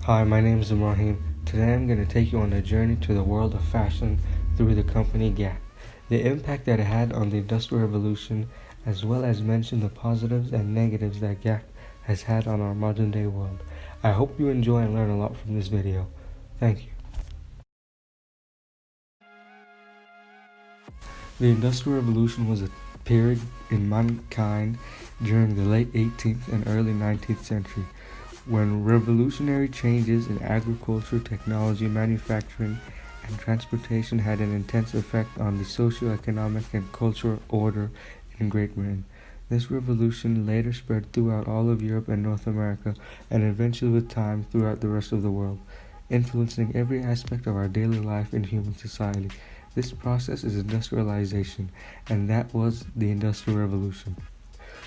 Hi, my name is Ibrahim. Today I'm going to take you on a journey to the world of fashion through the company Gap, the impact that it had on the Industrial Revolution, as well as mention the positives and negatives that Gap has had on our modern day world. I hope you enjoy and learn a lot from this video. Thank you. The Industrial Revolution was a period in mankind during the late 18th and early 19th century, when revolutionary changes in agriculture, technology, manufacturing, and transportation had an intense effect on the socio-economic and cultural order in Great Britain. This revolution later spread throughout all of Europe and North America, and eventually with time throughout the rest of the world, influencing every aspect of our daily life in human society. This process is industrialization, and that was the Industrial Revolution.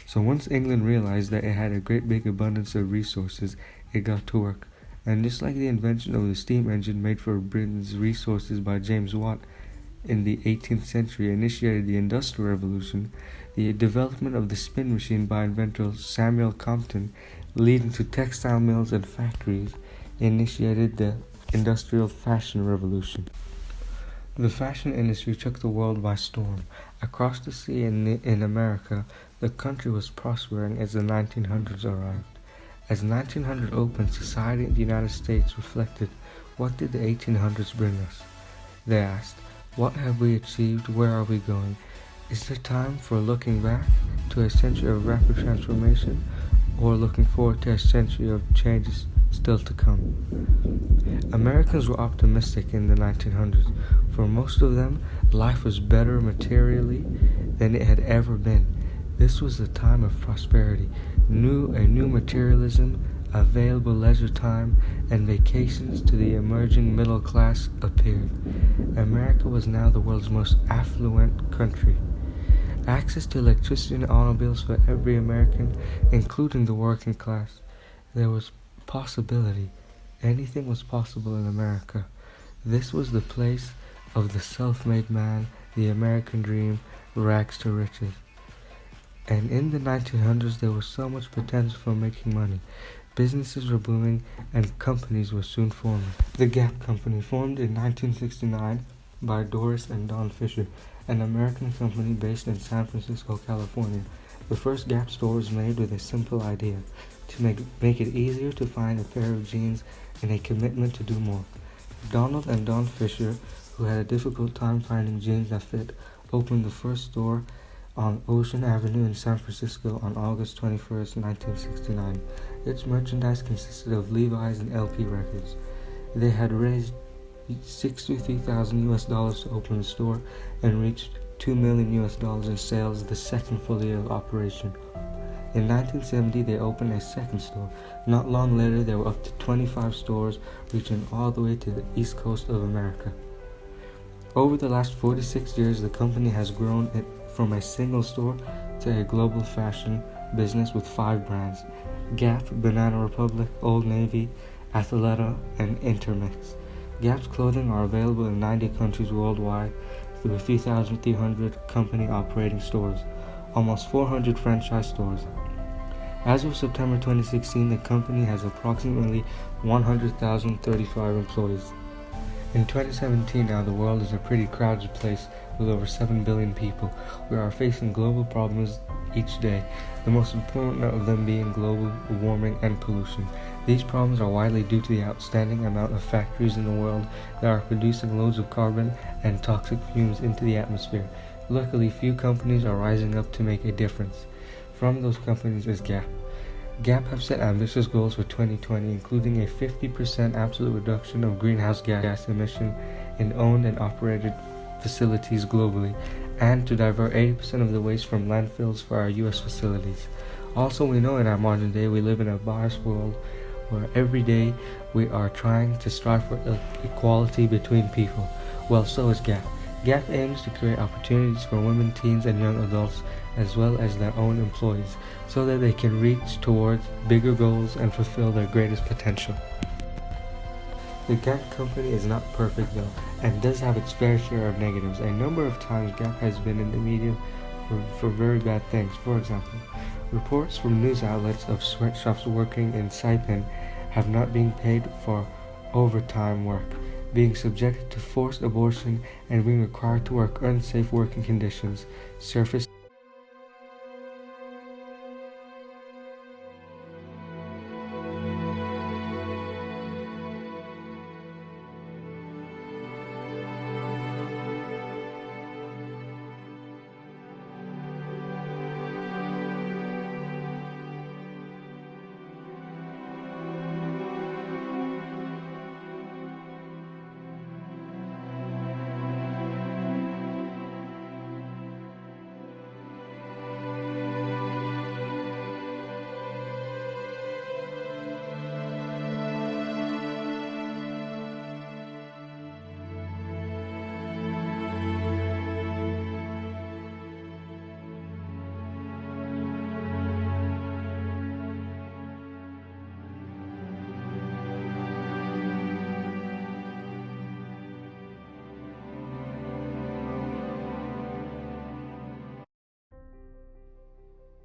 So once England realized that it had a great big abundance of resources, it got to work. And just like the invention of the steam engine made for Britain's resources by James Watt in the 18th century initiated the Industrial Revolution, the development of the spin machine by inventor Samuel Crompton, leading to textile mills and factories, initiated the Industrial Fashion Revolution. The fashion industry took the world by storm. Across the sea in America, the country was prospering as the 1900s arrived. As 1900 opened, society in the United States reflected, what did the 1800s bring us? They asked, what have we achieved? Where are we going? Is there time for looking back to a century of rapid transformation, or looking forward to a century of changes still to come? Americans were optimistic in the 1900s. For most of them, life was better materially than it had ever been. This was a time of prosperity, a new materialism, available leisure time, and vacations to the emerging middle class appeared. America was now the world's most affluent country. Access to electricity and automobiles for every American, including the working class. There was possibility. Anything was possible in America. This was the place of the self-made man, the American dream, rags to riches. And in the 1900s, there was so much potential for making money. Businesses were booming and companies were soon forming. The Gap Company, formed in 1969 by Doris and Don Fisher, an American company based in San Francisco, California. The first Gap store was made with a simple idea, to make it easier to find a pair of jeans and a commitment to do more. Donald and Don Fisher, who had a difficult time finding jeans that fit, opened the first store on Ocean Avenue in San Francisco on August 21st, 1969. Its merchandise consisted of Levi's and LP records. They had raised $63,000 to open the store and reached $2 million in sales the second full year of operation. In 1970, they opened a second store. Not long later, there were up to 25 stores, reaching all the way to the east coast of America. Over the last 46 years, the company has grown from a single store to a global fashion business with 5 brands: Gap, Banana Republic, Old Navy, Athleta, and Intermix. Gap's clothing are available in 90 countries worldwide through 3,300 company operating stores, almost 400 franchise stores. As of September 2016, the company has approximately 100,035 employees. In 2017 now, the world is a pretty crowded place with over 7 billion people. We are facing global problems each day, the most important of them being global warming and pollution. These problems are widely due to the outstanding amount of factories in the world that are producing loads of carbon and toxic fumes into the atmosphere. Luckily, few companies are rising up to make a difference. From those companies is Gap. Gap have set ambitious goals for 2020, including a 50% absolute reduction of greenhouse gas emission in owned and operated facilities globally, and to divert 80% of the waste from landfills for our U.S. facilities. Also, we know in our modern day we live in a biased world where every day we are trying to strive for equality between people. Well, so is Gap. Gap aims to create opportunities for women, teens, and young adults, as well as their own employees, so that they can reach towards bigger goals and fulfill their greatest potential. The Gap company is not perfect though, and does have its fair share of negatives. A number of times Gap has been in the media for very bad things. For example, reports from news outlets of sweatshops working in Saipan have not been paid for overtime work, being subjected to forced abortion, and being required to work unsafe working conditions. Surface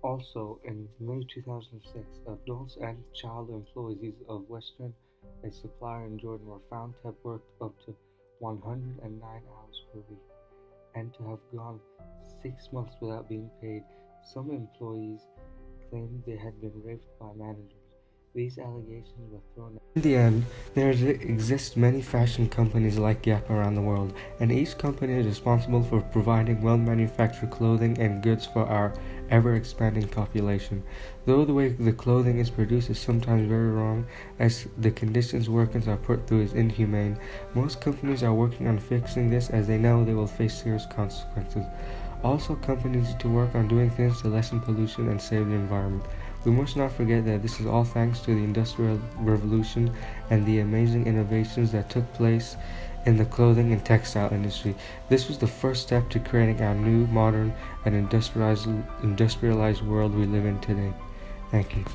Also, in May 2006, adults and child employees of Western, a supplier in Jordan, were found to have worked up to 109 hours per week and to have gone 6 months without being paid. Some employees claimed they had been raped by managers. These allegations were thrown out. In the end, there exist many fashion companies like Gap around the world, and each company is responsible for providing well-manufactured clothing and goods for our ever-expanding population. Though the way the clothing is produced is sometimes very wrong, as the conditions workers are put through is inhumane, most companies are working on fixing this as they know they will face serious consequences. Also, companies need to work on doing things to lessen pollution and save the environment. We must not forget that this is all thanks to the Industrial Revolution and the amazing innovations that took place in the clothing and textile industry. This was the first step to creating our new, modern, and industrialized world we live in today. Thank you.